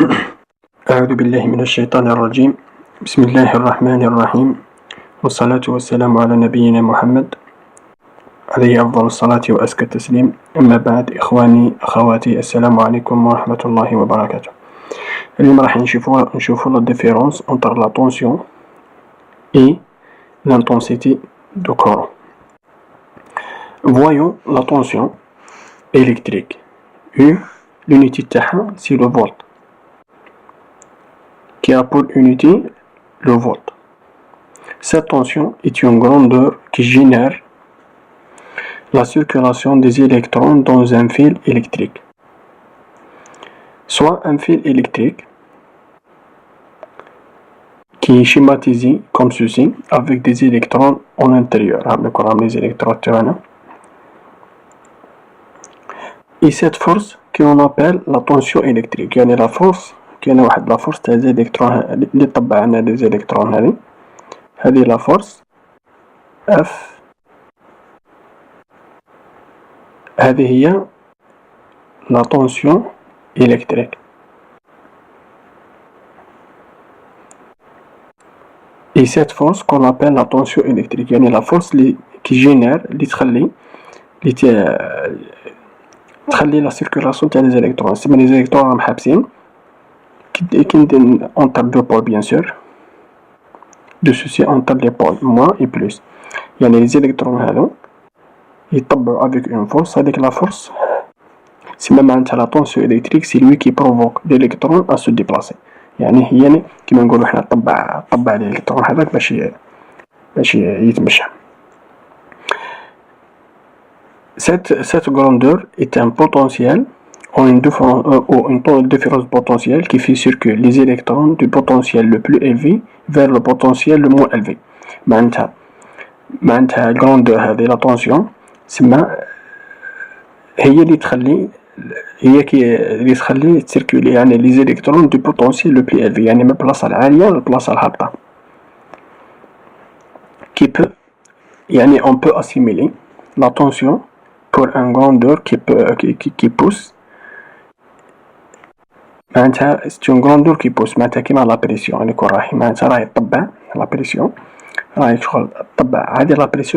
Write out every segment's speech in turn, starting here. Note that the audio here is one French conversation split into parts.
أعوذ بالله من الشيطان الرجيم. بسم الله الرحمن الرحيم، والصلاة والسلام على نبينا محمد عليه أفضل الصلاة وأزكى التسليم. أما بعد، إخواني أخواتي، السلام عليكم ورحمة الله وبركاته. اليوم راح نشوفوا la différence entre la tension et l'intensité du courant. Voyons la tension électrique. L'unité تاعها c'est le volt, qui a pour unité le volt. Cette tension est une grandeur qui génère la circulation des électrons dans un fil électrique. Soit un fil électrique qui est schématisé comme ceci, avec des électrons en intérieur. Les électrons. Et cette force qu'on appelle la tension électrique. يعني la force كاين واحد لا فورس تاع الالكترون اللي طبع عنا دي زيليكترون. هذه لا فورس اف، هذه هي لا tension électrique. Et cette force qu'on appelle la tension électrique, يعني la force qui génère, اللي تخلي la circulation تاع les électrons. سما les électrons راهم حابسين entre deux pôles, bien sûr, de ceci entre les pôles moins et plus. يعني les électrons هذو يطبعوا avec une force. هذيك la force سما معناتها la tension électrique, c'est lui qui provoque l'électron à se déplacer. يعني هي كيما نقولوا حنا طبع الالكترون هذاك باش يتمشى. Cette grandeur est un potentiel ou une différence potentielle qui fait circuler les électrons du potentiel le plus élevé vers le potentiel le moins élevé. معناتها grandeur هذه la tension سما هي اللي تخلي تسيركولي يعني les électrons du potentiel le plus élevé، يعني من البلاصة العالية للبلاصة الهابطة. يعني on peut assimiler la tension pour une grandeur qui pousse. معناتها c'est une grandeur qui pousse، معناتها كيما la pression. يعني كون معناتها راهي تطبع la pression، راهي شغل تطبع. هذه la pression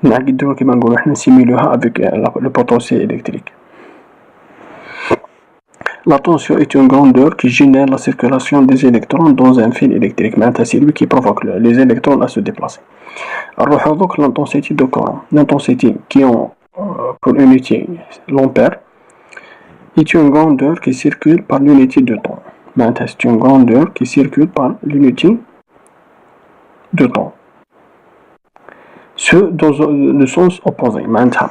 نقدروا كيما نقولوا حنا نسيميلوها avec le potentiel électrique. La tension est une grandeur qui génère la circulation des électrons dans un fil électrique. معناتها c'est lui qui provoque les électrons à se déplacer. نروحو دوك l'intensité de courant. L'intensité qui ont pour unité l'ampère est une grandeur qui circule par l'unité de temps. معناتها c'est une grandeur qui circule par l'unité de temps. Ce dans le sens opposé. معناتها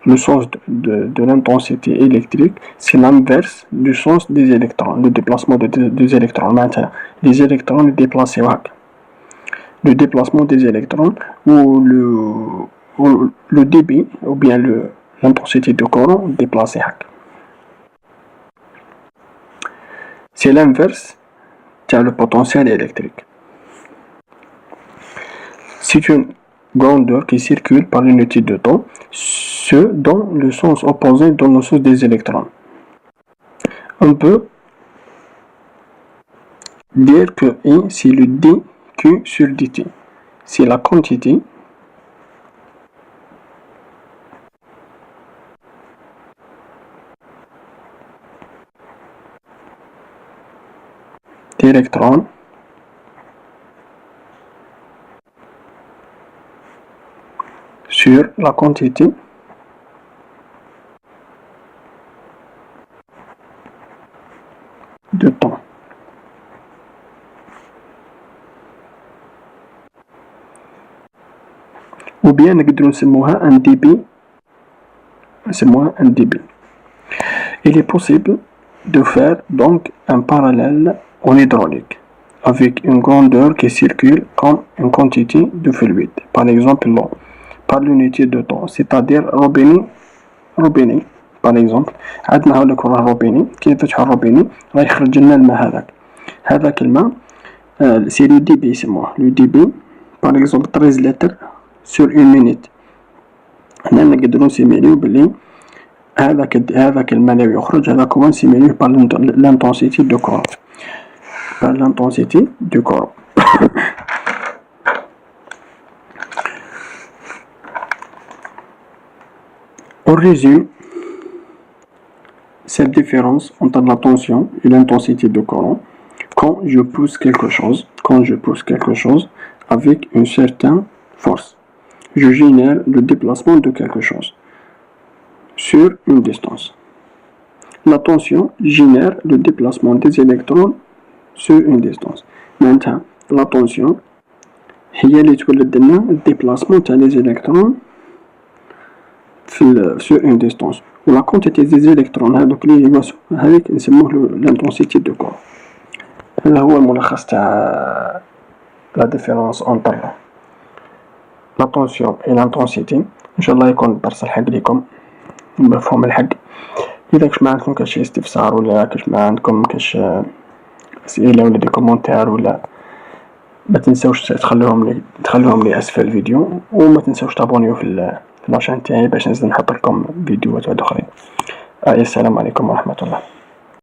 le sens de l'intensité électrique, c'est l'inverse du sens des électrons, le déplacement des électrons. معناتها les électrons les déplacent هكا. Le déplacement des électrons ou le débit ou bien l'intensité de courant déplacé هكا. C'est l'inverse de le potentiel électrique. C'est une grandeur qui circule par l'unité de temps, ce dans le sens opposé dans le sens des électrons. On peut dire que I c'est le dQ sur dt. C'est la quantité d'électrons sur la quantité de temps. Ou bien نقدروا نسموها un débit. Il est possible de faire donc un parallèle en hydraulique avec une grandeur qui circule comme une quantité de fluide, par exemple l'eau, par l'unité de temps, c'est-à-dire robinet par exemple. عندنا هذاك الروبيني، كي نفتحوا الروبيني راه يخرج لنا الماء هذاك الماء سي لو ديبي يسموه لو ديبي par exemple 13 litres sur une minute. هنا نقدروا نسميو بلي هذاك الماء اللي يخرج هذاك هو نسميه par l'intensité de courant. Par l'intensité du courant. On résume cette différence entre la tension et l'intensité de courant quand je pousse quelque chose avec une certaine force. Je génère le déplacement de quelque chose sur une distance. La tension génère le déplacement des électrons sur une distance. Maintenant, la tension هي اللي تولد لنا الديبلاسمون تاع les électrons sur une distance. و la quantité des électrons هذوك اللي يواسو هذيك نسموه l'intensité de courant. هذا هو الملخص تاع la différence entre la tension et l'intensité. ان شاء الله يكون الدرس الحق ليكم مفهوم الحق. اذا كاش ما عندكم كاش استفسار ولا كاش ما عندكم كاش اسئله ولا دي كومونتير ولا ما تنساوش تخلوهم لي اسفل الفيديو وما تنساوش تابونيو في لاشين تاعي باش نزيد نحط لكم فيديوهات اخرين. السلام عليكم ورحمه الله.